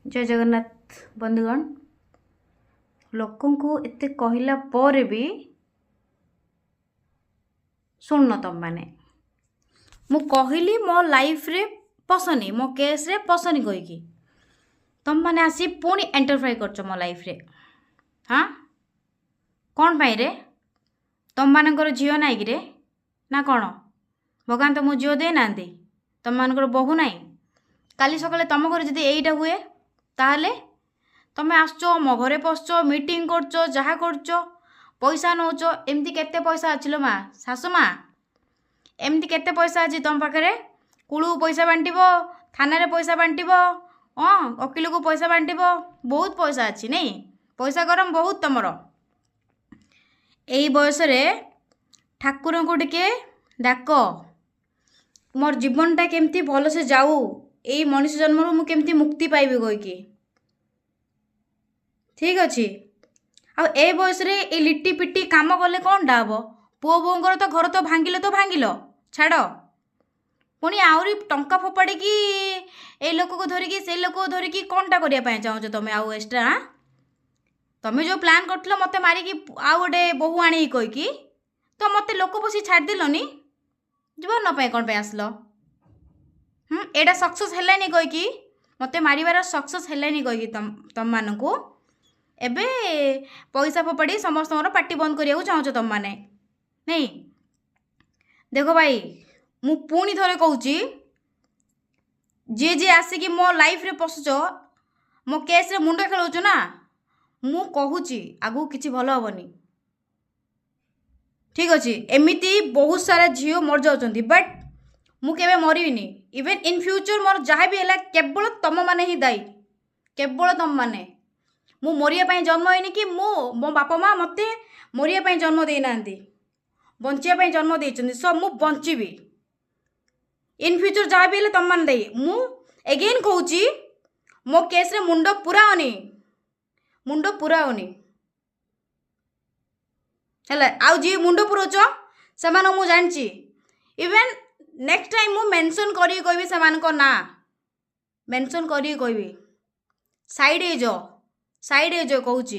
जय जगन्नाथ बंधुगण। लोकं को एते कहला पर भी सुन तुम मैंने मु कहली मो लाइफ रे पसनी मो केस रे पसनी कहीकि तुम मैंने आसी पुणी एंटरफ्राई करछ मो लाइफ रे। हाँ कौन पाई रे तुम मानकर झील नाई कि रे ना कौन भगवान तो मु झील दे ना तुम मानकर बहु नाई काली सकाले तुम घर जदि एईटा हुए ताहले तमें आसचो मो घरे पशुच मीटिंग करचो जहाँ करच पैसा नौच एमती केते पैसा अच्छी माँ शाशु माँ एमती केते पैसा अच्छी तुम पाखे कूलू पैसा बांटब थाना रे पैसा बांटब हाँ वकिल को पैसा बांटब बहुत पैसा अच्छी नहीं पैसा गरम बहुत तुमर यही बयस ठाकुर को टिके डाक मोर जीवनटा केमती भल से जाऊ यही मनुष्य जन्म मु केमती मुक्ति पाइबी कहीकि ठीक अच्छे ए बयस ए लिट्टी पिट्टी काम कले कौन टा हम पुओ बोर तो घर तो भांगिल छाड़ पुणी आहरी टंका फोपाड़ी ए लोक को धरिकी से लोक को धरिकी कौन टा करने चाहो तुम आउ एक्सट्रा हाँ तुम्हें जो प्लान कर मत मारिकी आउ गोटे बहु आनी कहीकि तो मत लोक बसी छाड़देलनि जीवन नाई कौन पे आसल एटा सक्सेस है कहीकि मत मारिबार सक्सेस है कहीकि तुम मानू एबे पैसा फोपाड़ी समस्त पार्टी बंद करिया चाहो तुम मैंने नहीं देखो भाई मु पुणी थरे कहूँ जी जी आसिकी मो लाइफ रे पशुच मो केस रे मुंड खेलौच ना मु कहूची आगु किछि भल हबनी ठीक अच्छे एमिती बहुत सारा झील मर जाउछंती बट मु केबे मरिबिनी इवन इन फ्यूचर मोर जहाँ भी है केवल तुम माने ही दायी केवल तुम माने मु मरिया पई जन्म होइनी कि मो बापा माँ मते मरिया पई जन्म दे नांती बंचिया पई जन्म देइछंती सब मु बंचिबी इन फ्यूचर जहाँ भी है तुम मान दायी मु एगेन कहूची मो केस रे मुंड पूरा होनी है आउ जी मुंड पुरोच से मु जानची इवेन नेक्स्ट टाइम मु मेंशन करी कहबी से ना मेंशन करी कहबी साइड हो जो कहूची